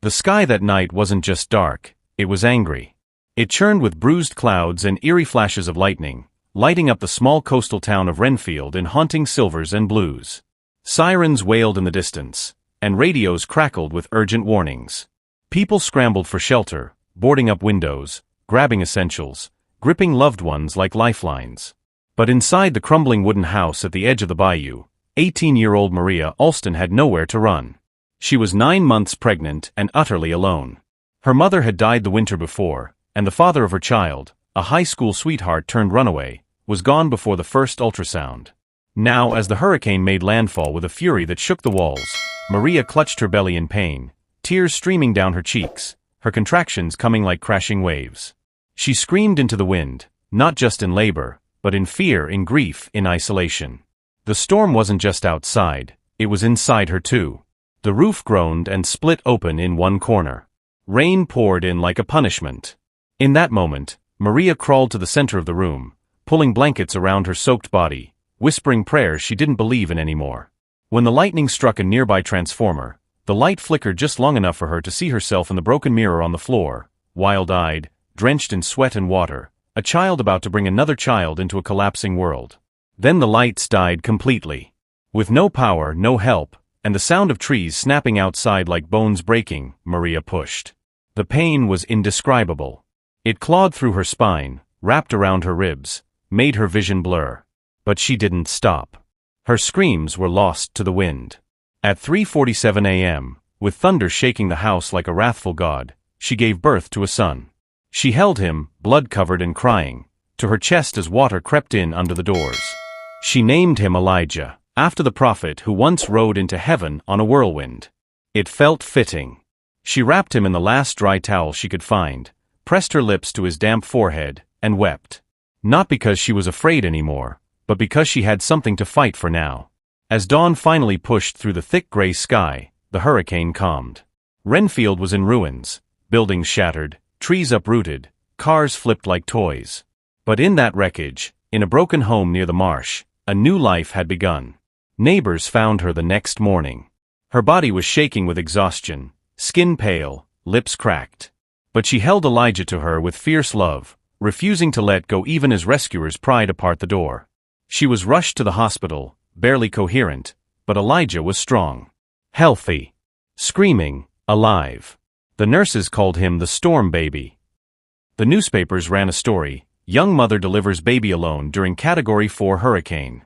The sky that night wasn't just dark, it was angry. It churned with bruised clouds and eerie flashes of lightning, lighting up the small coastal town of Renfield in haunting silvers and blues. Sirens wailed in the distance, and radios crackled with urgent warnings. People scrambled for shelter, boarding up windows, grabbing essentials, gripping loved ones like lifelines. But inside the crumbling wooden house at the edge of the bayou, 18-year-old Maria Alston had nowhere to run. She was 9 months pregnant and utterly alone. Her mother had died the winter before, and the father of her child, a high school sweetheart turned runaway, was gone before the first ultrasound. Now, as the hurricane made landfall with a fury that shook the walls, Maria clutched her belly in pain, tears streaming down her cheeks, her contractions coming like crashing waves. She screamed into the wind, not just in labor, but in fear, in grief, in isolation. The storm wasn't just outside, it was inside her too. The roof groaned and split open in one corner. Rain poured in like a punishment. In that moment, Maria crawled to the center of the room, pulling blankets around her soaked body, whispering prayers she didn't believe in anymore. When the lightning struck a nearby transformer, the light flickered just long enough for her to see herself in the broken mirror on the floor, wild-eyed, drenched in sweat and water, a child about to bring another child into a collapsing world. Then the lights died completely. With no power, no help, and the sound of trees snapping outside like bones breaking, Maria pushed. The pain was indescribable. It clawed through her spine, wrapped around her ribs, made her vision blur. But she didn't stop. Her screams were lost to the wind. At 3:47 a.m., with thunder shaking the house like a wrathful god, she gave birth to a son. She held him, blood-covered and crying, to her chest as water crept in under the doors. She named him Elijah, after the prophet who once rode into heaven on a whirlwind. It felt fitting. She wrapped him in the last dry towel she could find, pressed her lips to his damp forehead, and wept. Not because she was afraid anymore, but because she had something to fight for now. As dawn finally pushed through the thick gray sky, the hurricane calmed. Renfield was in ruins, buildings shattered, trees uprooted, cars flipped like toys. But in that wreckage, in a broken home near the marsh, a new life had begun. Neighbors found her the next morning. Her body was shaking with exhaustion, skin pale, lips cracked. But she held Elijah to her with fierce love, refusing to let go even as rescuers pried apart the door. She was rushed to the hospital, barely coherent, but Elijah was strong. Healthy. Screaming, alive. The nurses called him the storm baby. The newspapers ran a story, "Young mother delivers baby alone during Category 4 hurricane."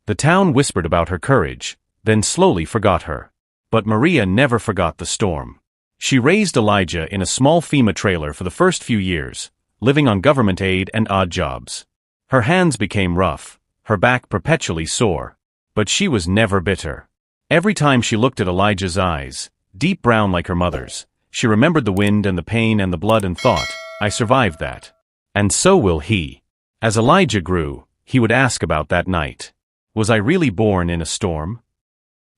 The town whispered about her courage, then slowly forgot her. But Maria never forgot the storm. She raised Elijah in a small FEMA trailer for the first few years, living on government aid and odd jobs. Her hands became rough, her back perpetually sore. But she was never bitter. Every time she looked at Elijah's eyes, deep brown like her mother's, she remembered the wind and the pain and the blood and thought, "I survived that. And so will he." As Elijah grew, he would ask about that night. "Was I really born in a storm?"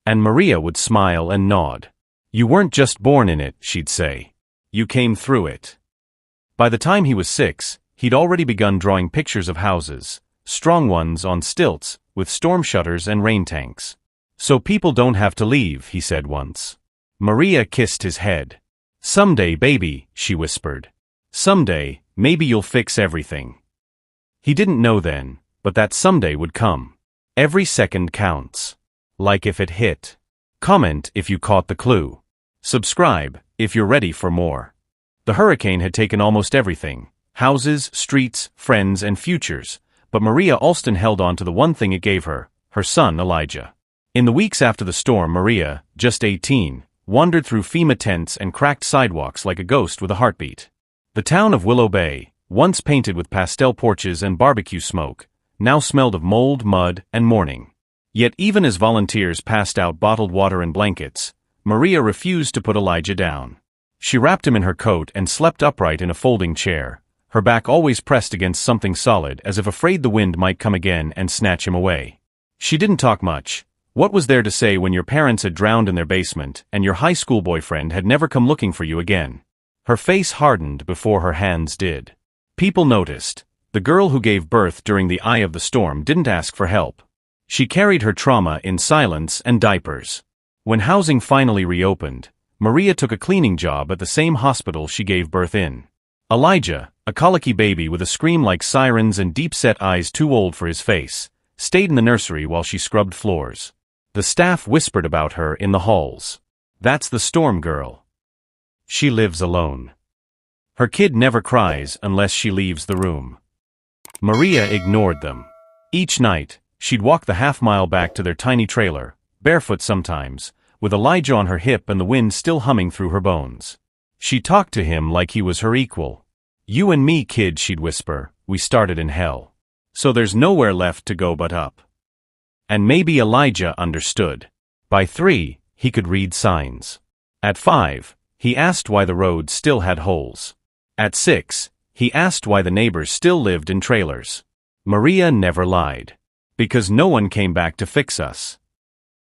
And Maria would smile and nod. "You weren't just born in it," she'd say. "You came through it." By the time he was 6, he'd already begun drawing pictures of houses, strong ones on stilts, with storm shutters and rain tanks. "So people don't have to leave," he said once. Maria kissed his head. "Someday, baby," she whispered. "Someday, maybe you'll fix everything." He didn't know then, but that someday would come. Every second counts. Like if it hit. Comment if you caught the clue. Subscribe if you're ready for more. The hurricane had taken almost everything: houses, streets, friends, and futures, but Maria Alston held on to the one thing it gave her, her son Elijah. In the weeks after the storm, Maria, just 18, wandered through FEMA tents and cracked sidewalks like a ghost with a heartbeat. The town of Willow Bay, once painted with pastel porches and barbecue smoke, now smelled of mold, mud, and mourning. Yet even as volunteers passed out bottled water and blankets, Maria refused to put Elijah down. She wrapped him in her coat and slept upright in a folding chair, her back always pressed against something solid as if afraid the wind might come again and snatch him away. She didn't talk much. What was there to say when your parents had drowned in their basement and your high school boyfriend had never come looking for you again? Her face hardened before her hands did. People noticed. The girl who gave birth during the eye of the storm didn't ask for help. She carried her trauma in silence and diapers. When housing finally reopened, Maria took a cleaning job at the same hospital she gave birth in. Elijah, a colicky baby with a scream like sirens and deep-set eyes too old for his face, stayed in the nursery while she scrubbed floors. The staff whispered about her in the halls. That's the storm girl. She lives alone. Her kid never cries unless she leaves the room. Maria ignored them. Each night, she'd walk the half-mile back to their tiny trailer, barefoot sometimes, with Elijah on her hip and the wind still humming through her bones. She talked to him like he was her equal. "You and me, kid," she'd whisper, "we started in hell. So there's nowhere left to go but up." And maybe Elijah understood. By 3, he could read signs. At 5, he asked why the road still had holes. At 6, he asked why the neighbors still lived in trailers. Maria never lied. Because no one came back to fix us.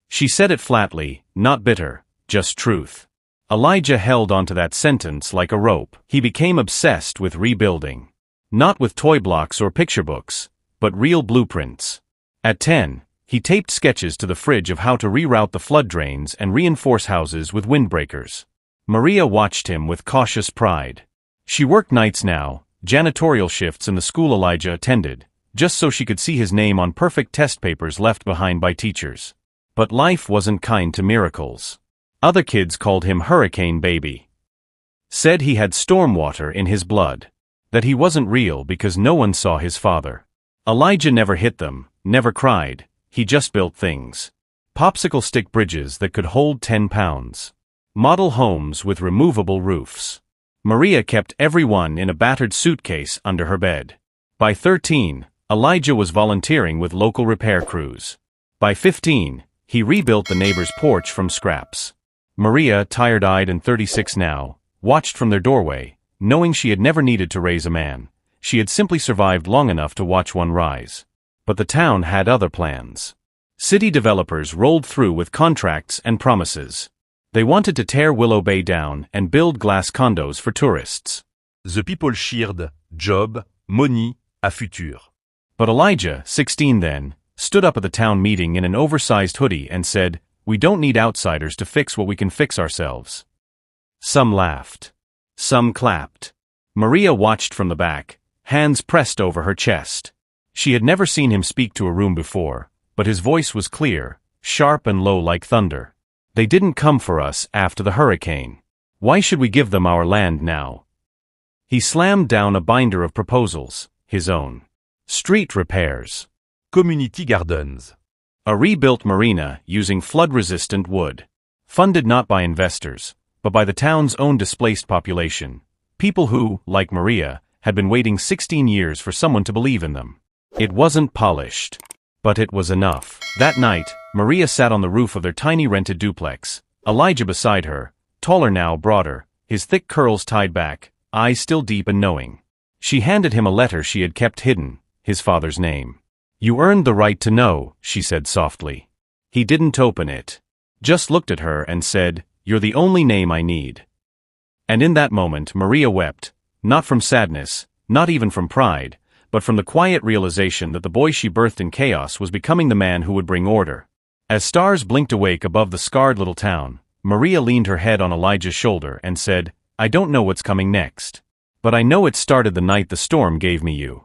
She said it flatly, not bitter, just truth. Elijah held onto that sentence like a rope. He became obsessed with rebuilding. Not with toy blocks or picture books, but real blueprints. At 10, he taped sketches to the fridge of how to reroute the flood drains and reinforce houses with windbreakers. Maria watched him with cautious pride. She worked nights now, janitorial shifts in the school Elijah attended, just so she could see his name on perfect test papers left behind by teachers. But life wasn't kind to miracles. Other kids called him Hurricane Baby. Said he had storm water in his blood. That he wasn't real because no one saw his father. Elijah never hit them, never cried, he just built things. Popsicle stick bridges that could hold 10 pounds. Model homes with removable roofs. Maria kept everyone in a battered suitcase under her bed. By 13, Elijah was volunteering with local repair crews. By 15, he rebuilt the neighbor's porch from scraps. Maria, tired-eyed and 36 now, watched from their doorway, knowing she had never needed to raise a man. She had simply survived long enough to watch one rise. But the town had other plans. City developers rolled through with contracts and promises. They wanted to tear Willow Bay down and build glass condos for tourists. The people cheered, job, money, a futur. But Elijah, 16 then, stood up at the town meeting in an oversized hoodie and said, "We don't need outsiders to fix what we can fix ourselves." Some laughed. Some clapped. Maria watched from the back, hands pressed over her chest. She had never seen him speak to a room before, but his voice was clear, sharp and low like thunder. "They didn't come for us after the hurricane. Why should we give them our land now?" He slammed down a binder of proposals, his own. Street repairs. Community gardens. A rebuilt marina using flood-resistant wood. Funded not by investors, but by the town's own displaced population. People who, like Maria, had been waiting 16 years for someone to believe in them. It wasn't polished, but it was enough. That night, Maria sat on the roof of their tiny rented duplex, Elijah beside her, taller now, broader, his thick curls tied back, eyes still deep and knowing. She handed him a letter she had kept hidden, his father's name. "You earned the right to know," she said softly. He didn't open it. Just looked at her and said, "You're the only name I need." And in that moment Maria wept, not from sadness, not even from pride, but from the quiet realization that the boy she birthed in chaos was becoming the man who would bring order. As stars blinked awake above the scarred little town, Maria leaned her head on Elijah's shoulder and said, "I don't know what's coming next. But I know it started the night the storm gave me you.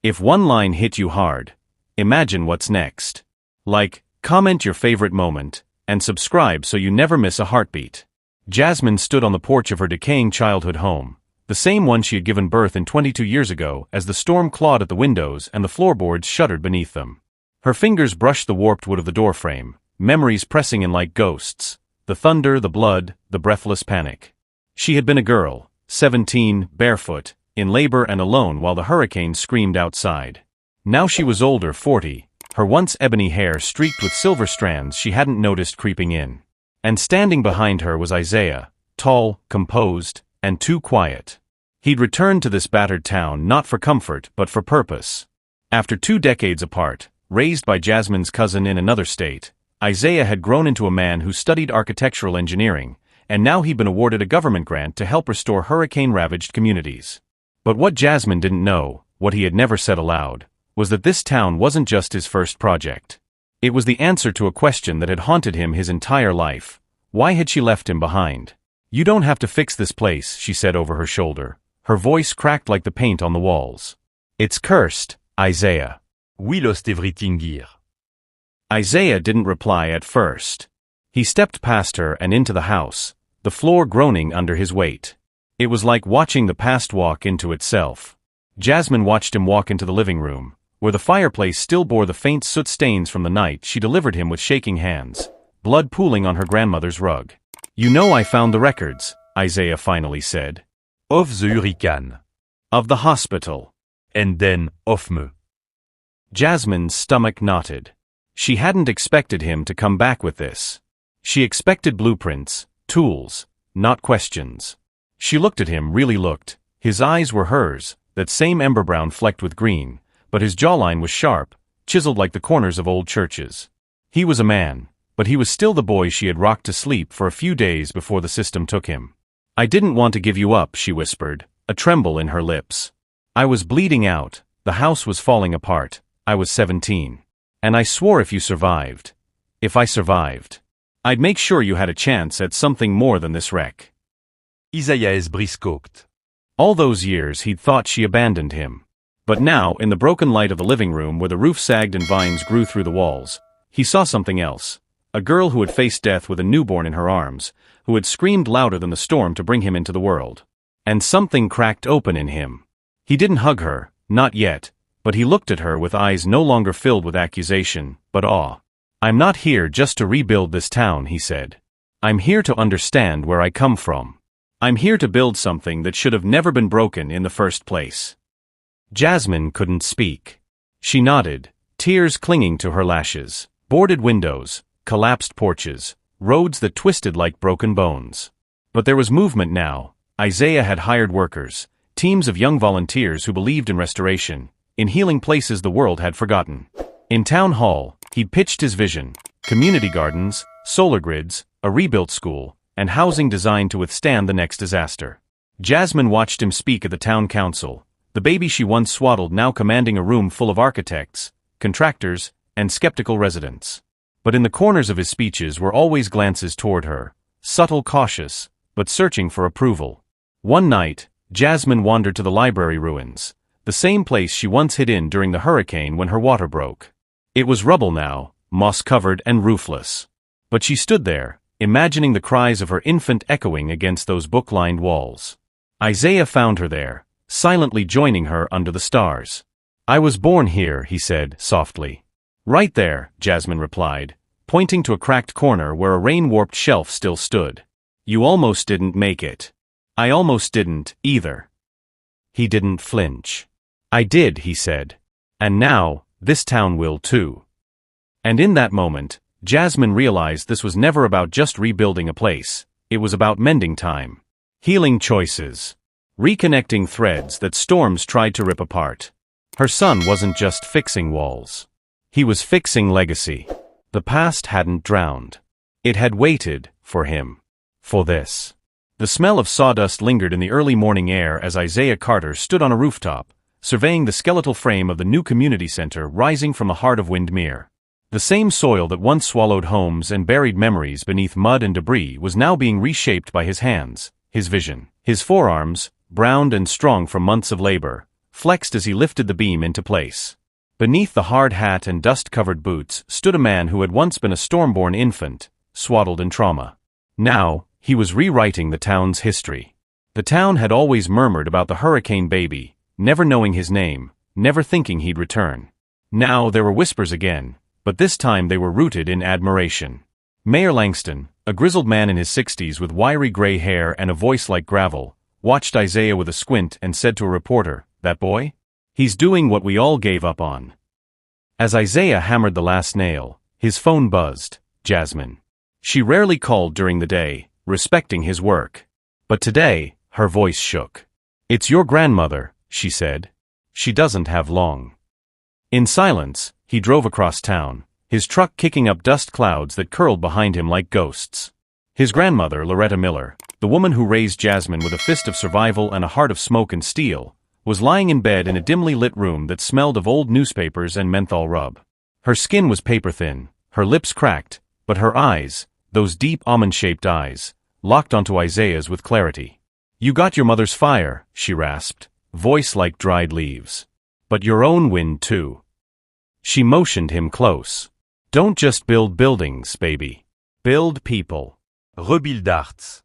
If one line hit you hard, imagine what's next. Like, comment your favorite moment, and subscribe so you never miss a heartbeat." Jasmine stood on the porch of her decaying childhood home, the same one she had given birth in 22 years ago, as the storm clawed at the windows and the floorboards shuddered beneath them. Her fingers brushed the warped wood of the doorframe, memories pressing in like ghosts, the thunder, the blood, the breathless panic. She had been a girl, 17, barefoot, in labor and alone while the hurricane screamed outside. Now she was older, 40, her once ebony hair streaked with silver strands she hadn't noticed creeping in. And standing behind her was Isaiah, tall, composed, and too quiet. He'd returned to this battered town not for comfort but for purpose. After 2 decades apart, raised by Jasmine's cousin in another state, Isaiah had grown into a man who studied architectural engineering, and now he'd been awarded a government grant to help restore hurricane-ravaged communities. But what Jasmine didn't know, what he had never said aloud, was that this town wasn't just his first project. It was the answer to a question that had haunted him his entire life. Why had she left him behind? You don't have to fix this place, she said over her shoulder. Her voice cracked like the paint on the walls. It's cursed, Isaiah. We lost everything here. Isaiah didn't reply at first. He stepped past her and into the house, the floor groaning under his weight. It was like watching the past walk into itself. Jasmine watched him walk into the living room, where the fireplace still bore the faint soot stains from the night she delivered him with shaking hands, blood pooling on her grandmother's rug. You know I found the records, Isaiah finally said. Of the hurricane. Of the hospital. And then of me. Jasmine's stomach knotted. She hadn't expected him to come back with this. She expected blueprints, tools, not questions. She looked at him, really looked. His eyes were hers, that same ember brown flecked with green, but his jawline was sharp, chiseled like the corners of old churches. He was a man, but he was still the boy she had rocked to sleep for a few days before the system took him. I didn't want to give you up, she whispered, a tremble in her lips. I was bleeding out, the house was falling apart, I was 17. And I swore if I survived, I'd make sure you had a chance at something more than this wreck. Isaiah briscoed. All those years he'd thought she abandoned him. But now, in the broken light of the living room where the roof sagged and vines grew through the walls, he saw something else. A girl who had faced death with a newborn in her arms, who had screamed louder than the storm to bring him into the world. And something cracked open in him. He didn't hug her, not yet, but he looked at her with eyes no longer filled with accusation, but awe. I'm not here just to rebuild this town, he said. I'm here to understand where I come from. I'm here to build something that should have never been broken in the first place. Jasmine couldn't speak. She nodded, tears clinging to her lashes. Boarded windows, collapsed porches, roads that twisted like broken bones. But there was movement now. Isaiah had hired workers, teams of young volunteers who believed in restoration, in healing places the world had forgotten. In town hall, he'd pitched his vision: community gardens, solar grids, a rebuilt school, and housing designed to withstand the next disaster. Jasmine watched him speak at the town council, the baby she once swaddled now commanding a room full of architects, contractors, and skeptical residents. But in the corners of his speeches were always glances toward her, subtle, cautious, but searching for approval. One night, Jasmine wandered to the library ruins, the same place she once hid in during the hurricane when her water broke. It was rubble now, moss-covered and roofless. But she stood there, imagining the cries of her infant echoing against those book-lined walls. Isaiah found her there, silently joining her under the stars. I was born here, he said softly. Right there, Jasmine replied, pointing to a cracked corner where a rain-warped shelf still stood. You almost didn't make it. I almost didn't, either. He didn't flinch. I did, he said. And now, this town will too. And in that moment, Jasmine realized this was never about just rebuilding a place. It was about mending time. Healing choices. Reconnecting threads that storms tried to rip apart. Her son wasn't just fixing walls. He was fixing legacy. The past hadn't drowned. It had waited, for him. For this. The smell of sawdust lingered in the early morning air as Isaiah Carter stood on a rooftop, surveying the skeletal frame of the new community center rising from the heart of Windmere. The same soil that once swallowed homes and buried memories beneath mud and debris was now being reshaped by his hands, his vision. His forearms, browned and strong from months of labor, flexed as he lifted the beam into place. Beneath the hard hat and dust-covered boots stood a man who had once been a storm-born infant, swaddled in trauma. Now, he was rewriting the town's history. The town had always murmured about the hurricane baby, never knowing his name, never thinking he'd return. Now there were whispers again, but this time they were rooted in admiration. Mayor Langston, a grizzled man in his 60s with wiry gray hair and a voice like gravel, watched Isaiah with a squint and said to a reporter, "That boy? He's doing what we all gave up on." As Isaiah hammered the last nail, his phone buzzed. Jasmine. She rarely called during the day, respecting his work. But today, her voice shook. "It's your grandmother," she said. "She doesn't have long." In silence, he drove across town, his truck kicking up dust clouds that curled behind him like ghosts. His grandmother, Loretta Miller, the woman who raised Jasmine with a fist of survival and a heart of smoke and steel, was lying in bed in a dimly lit room that smelled of old newspapers and menthol rub. Her skin was paper-thin, her lips cracked, but her eyes, those deep almond-shaped eyes, locked onto Isaiah's with clarity. "You got your mother's fire," she rasped, voice like dried leaves. "But your own wind too." She motioned him close. "Don't just build buildings, baby. Build people." Rebuild hearts.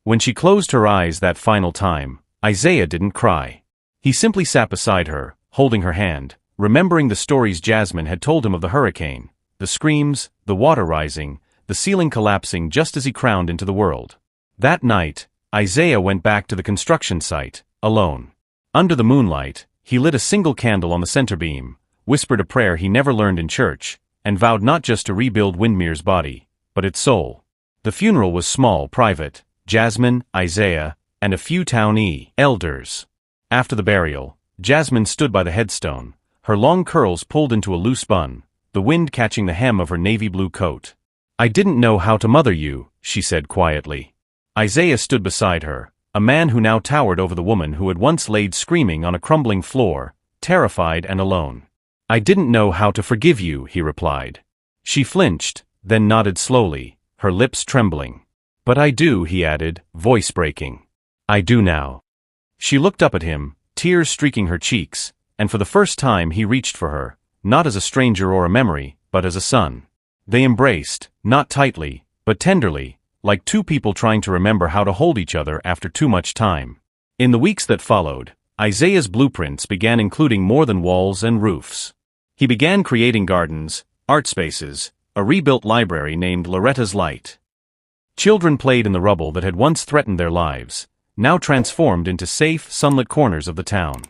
When she closed her eyes that final time, Isaiah didn't cry. He simply sat beside her, holding her hand, remembering the stories Jasmine had told him of the hurricane, the screams, the water rising, the ceiling collapsing just as he crowned into the world. That night, Isaiah went back to the construction site, alone. Under the moonlight, he lit a single candle on the center beam, whispered a prayer he never learned in church, and vowed not just to rebuild Windmere's body, but its soul. The funeral was small, private, Jasmine, Isaiah, and a few town elders. After the burial, Jasmine stood by the headstone, her long curls pulled into a loose bun, the wind catching the hem of her navy blue coat. "I didn't know how to mother you," she said quietly. Isaiah stood beside her, a man who now towered over the woman who had once laid screaming on a crumbling floor, terrified and alone. "I didn't know how to forgive you," he replied. She flinched, then nodded slowly, her lips trembling. "But I do," he added, voice breaking. "I do now." She looked up at him, tears streaking her cheeks, and for the first time he reached for her, not as a stranger or a memory, but as a son. They embraced, not tightly, but tenderly, like two people trying to remember how to hold each other after too much time. In the weeks that followed, Isaiah's blueprints began including more than walls and roofs. He began creating gardens, art spaces, a rebuilt library named Loretta's Light. Children played in the rubble that had once threatened their lives, now transformed into safe, sunlit corners of the town.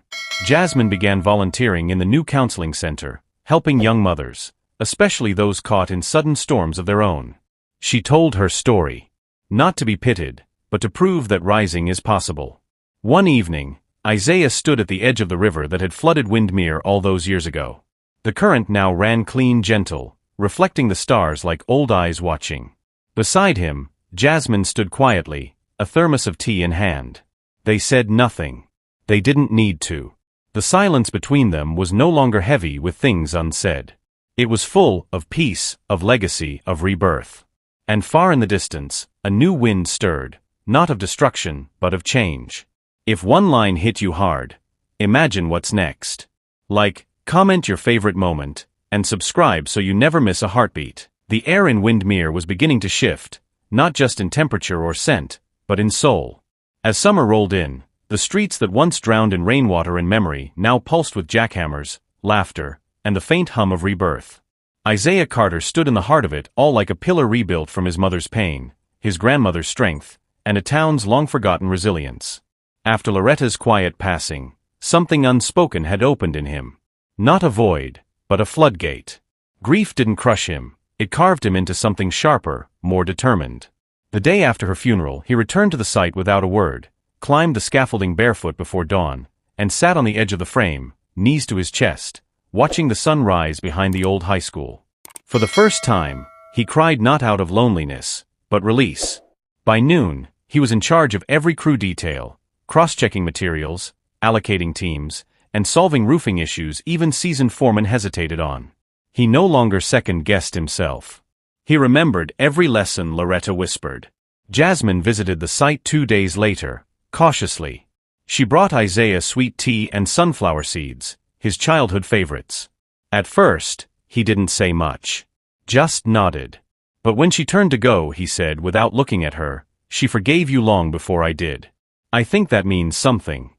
Jasmine began volunteering in the new counseling center, helping young mothers, especially those caught in sudden storms of their own. She told her story. Not to be pitied, but to prove that rising is possible. One evening, Isaiah stood at the edge of the river that had flooded Windmere all those years ago. The current now ran clean, gentle, reflecting the stars like old eyes watching. Beside him, Jasmine stood quietly, a thermos of tea in hand. They said nothing. They didn't need to. The silence between them was no longer heavy with things unsaid. It was full of peace, of legacy, of rebirth. And far in the distance, a new wind stirred, not of destruction, but of change. If one line hit you hard, imagine what's next. Like, comment your favorite moment, and subscribe so you never miss a heartbeat. The air in Windmere was beginning to shift, not just in temperature or scent, but in soul. As summer rolled in, the streets that once drowned in rainwater and memory now pulsed with jackhammers, laughter, and the faint hum of rebirth. Isaiah Carter stood in the heart of it all like a pillar rebuilt from his mother's pain, his grandmother's strength, and a town's long-forgotten resilience. After Loretta's quiet passing, something unspoken had opened in him. Not a void, but a floodgate. Grief didn't crush him, it carved him into something sharper, more determined. The day after her funeral, he returned to the site without a word, climbed the scaffolding barefoot before dawn, and sat on the edge of the frame, knees to his chest, watching the sun rise behind the old high school. For the first time, he cried not out of loneliness, but release. By noon, he was in charge of every crew detail, cross-checking materials, allocating teams, and solving roofing issues even seasoned foremen hesitated on. He no longer second-guessed himself. He remembered every lesson Loretta whispered. Jasmine visited the site 2 days later, cautiously. She brought Isaiah sweet tea and sunflower seeds, his childhood favorites. At first, he didn't say much. Just nodded. But when she turned to go, he said without looking at her, "She forgave you long before I did. I think that means something."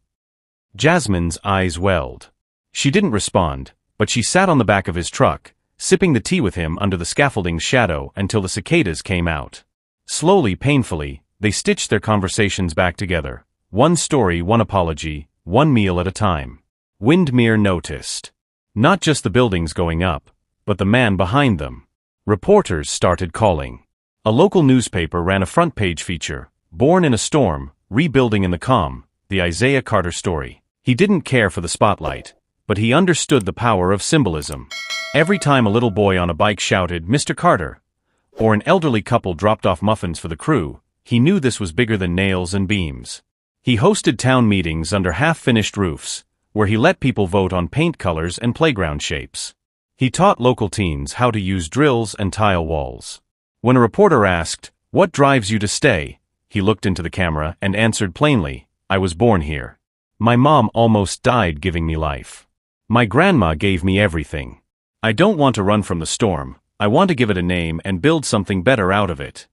Jasmine's eyes welled. She didn't respond, but she sat on the back of his truck, sipping the tea with him under the scaffolding's shadow until the cicadas came out. Slowly, painfully, they stitched their conversations back together. One story, one apology, one meal at a time. Windmere noticed. Not just the buildings going up, but the man behind them. Reporters started calling. A local newspaper ran a front-page feature, Born in a Storm, Rebuilding in the Calm, the Isaiah Carter story. He didn't care for the spotlight, but he understood the power of symbolism. Every time a little boy on a bike shouted, "Mr. Carter," or an elderly couple dropped off muffins for the crew, he knew this was bigger than nails and beams. He hosted town meetings under half-finished roofs, where he let people vote on paint colors and playground shapes. He taught local teens how to use drills and tile walls. When a reporter asked, "What drives you to stay?" he looked into the camera and answered plainly, "I was born here. My mom almost died giving me life. My grandma gave me everything. I don't want to run from the storm, I want to give it a name and build something better out of it."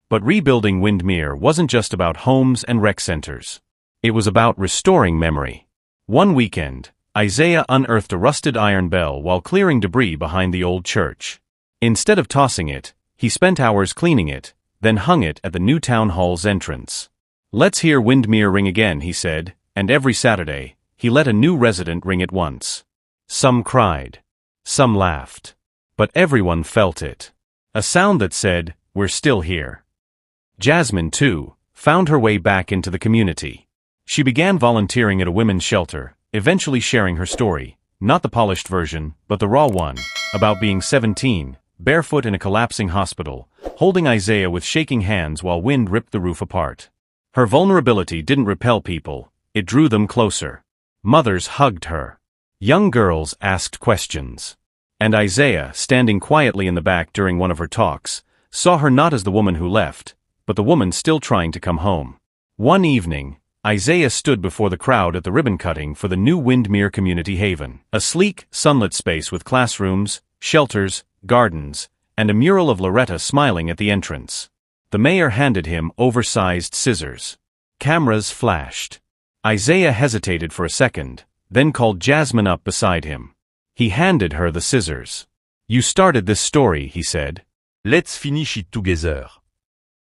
But rebuilding Windermere wasn't just about homes and rec centers. It was about restoring memory. One weekend, Isaiah unearthed a rusted iron bell while clearing debris behind the old church. Instead of tossing it, he spent hours cleaning it, then hung it at the new town hall's entrance. "Let's hear Windermere ring again," he said, and every Saturday, he let a new resident ring it once. Some cried. Some laughed. But everyone felt it. A sound that said, "We're still here." Jasmine, too, found her way back into the community. She began volunteering at a women's shelter, eventually sharing her story, not the polished version, but the raw one, about being 17, barefoot in a collapsing hospital, holding Isaiah with shaking hands while wind ripped the roof apart. Her vulnerability didn't repel people, it drew them closer. Mothers hugged her. Young girls asked questions. And Isaiah, standing quietly in the back during one of her talks, saw her not as the woman who left, but the woman still trying to come home. One evening, Isaiah stood before the crowd at the ribbon cutting for the new Windermere Community Haven, a sleek, sunlit space with classrooms, shelters, gardens, and a mural of Loretta smiling at the entrance. The mayor handed him oversized scissors. Cameras flashed. Isaiah hesitated for a second, then called Jasmine up beside him. He handed her the scissors. "You started this story," he said. Let's finish it together.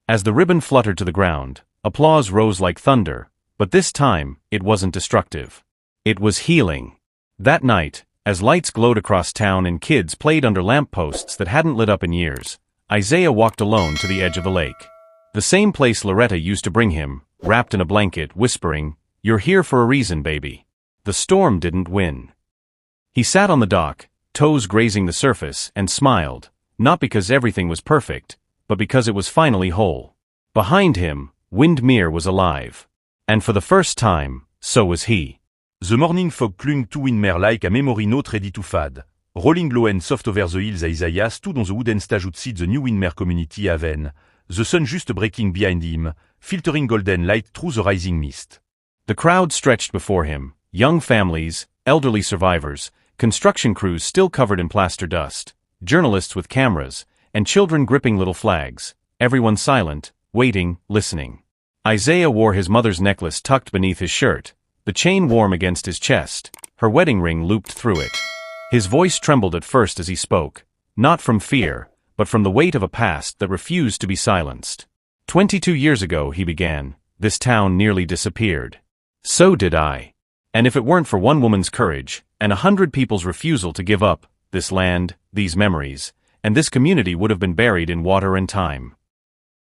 As the ribbon fluttered to the ground, applause rose like thunder, but this time, it wasn't destructive. It was healing. That night, as lights glowed across town and kids played under lampposts that hadn't lit up in years, Isaiah walked alone to the edge of the lake. The same place Loretta used to bring him, wrapped in a blanket, whispering, "You're here for a reason, baby." The storm didn't win. He sat on the dock, toes grazing the surface, and smiled, not because everything was perfect, but because it was finally whole. Behind him, Windermere was alive. And for the first time, so was he. The morning fog clung to Windermere like a memory note ready to fade. Rolling low and soft over the hills, Isaiah stood on the wooden stage outside the new Windermere Community Haven, the sun just breaking behind him, filtering golden light through the rising mist. The crowd stretched before him, young families, elderly survivors, construction crews still covered in plaster dust, journalists with cameras, and children gripping little flags, everyone silent, waiting, listening. Isaiah wore his mother's necklace tucked beneath his shirt, the chain warm against his chest, her wedding ring looped through it. His voice trembled at first as he spoke, not from fear, but from the weight of a past that refused to be silenced. 22 years ago, he began, this town nearly disappeared. So did I. And if it weren't for one woman's courage, and 100 people's refusal to give up, this land, these memories, and this community would have been buried in water and time.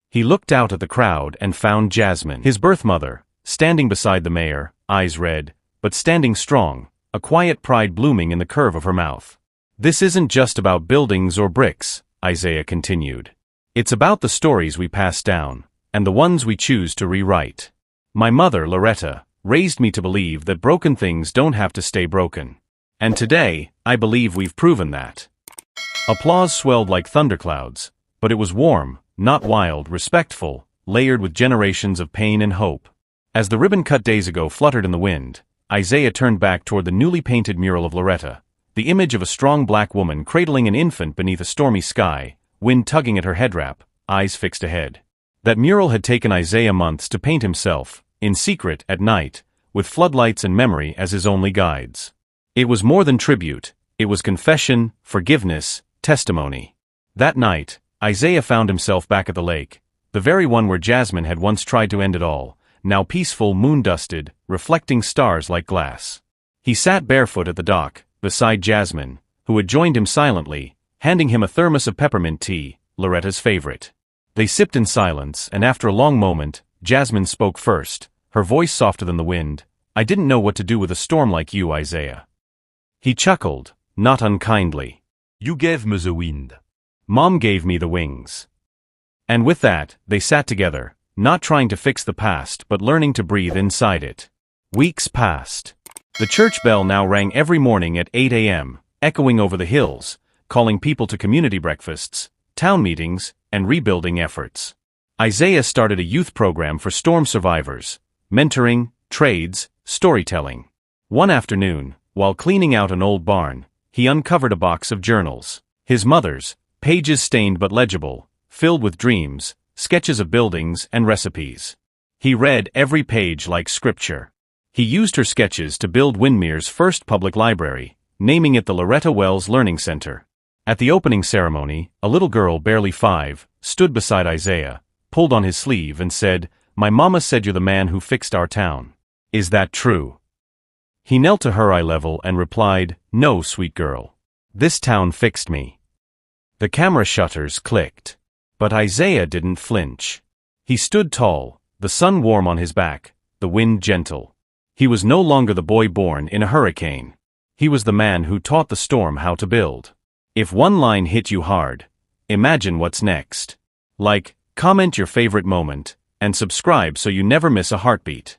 He looked out at the crowd and found Jasmine, his birth mother, standing beside the mayor, eyes red, but standing strong, a quiet pride blooming in the curve of her mouth. "This isn't just about buildings or bricks," Isaiah continued. "It's about the stories we pass down, and the ones we choose to rewrite. My mother, Loretta, raised me to believe that broken things don't have to stay broken. And today, I believe we've proven that." Applause swelled like thunderclouds, but it was warm, not wild, respectful, layered with generations of pain and hope. As the ribbon cut days ago fluttered in the wind, Isaiah turned back toward the newly painted mural of Loretta, the image of a strong black woman cradling an infant beneath a stormy sky, wind tugging at her headwrap, eyes fixed ahead. That mural had taken Isaiah months to paint himself, in secret, at night, with floodlights and memory as his only guides. It was more than tribute, it was confession, forgiveness, testimony. That night, Isaiah found himself back at the lake, the very one where Jasmine had once tried to end it all, now peaceful, moon-dusted, reflecting stars like glass. He sat barefoot at the dock, beside Jasmine, who had joined him silently, handing him a thermos of peppermint tea, Loretta's favorite. They sipped in silence, and after a long moment, Jasmine spoke first, her voice softer than the wind. "I didn't know what to do with a storm like you, Isaiah." He chuckled, not unkindly. You gave me the wind. Mom gave me the wings. And with that, they sat together, not trying to fix the past but learning to breathe inside it. Weeks passed. The church bell now rang every morning at 8 a.m., echoing over the hills, calling people to community breakfasts, town meetings, and rebuilding efforts. Isaiah started a youth program for storm survivors, mentoring, trades, storytelling. One afternoon, while cleaning out an old barn, he uncovered a box of journals. His mother's, pages stained but legible, filled with dreams, sketches of buildings, and recipes. He read every page like scripture. He used her sketches to build Windermere's first public library, naming it the Loretta Wells Learning Center. At the opening ceremony, a little girl barely 5 stood beside Isaiah, pulled on his sleeve and said, "My mama said you're the man who fixed our town. Is that true?" He knelt to her eye level and replied, "No, sweet girl. This town fixed me." The camera shutters clicked. But Isaiah didn't flinch. He stood tall, the sun warm on his back, the wind gentle. He was no longer the boy born in a hurricane. He was the man who taught the storm how to build. If one line hit you hard, imagine what's next. Like, comment your favorite moment, and subscribe so you never miss a heartbeat.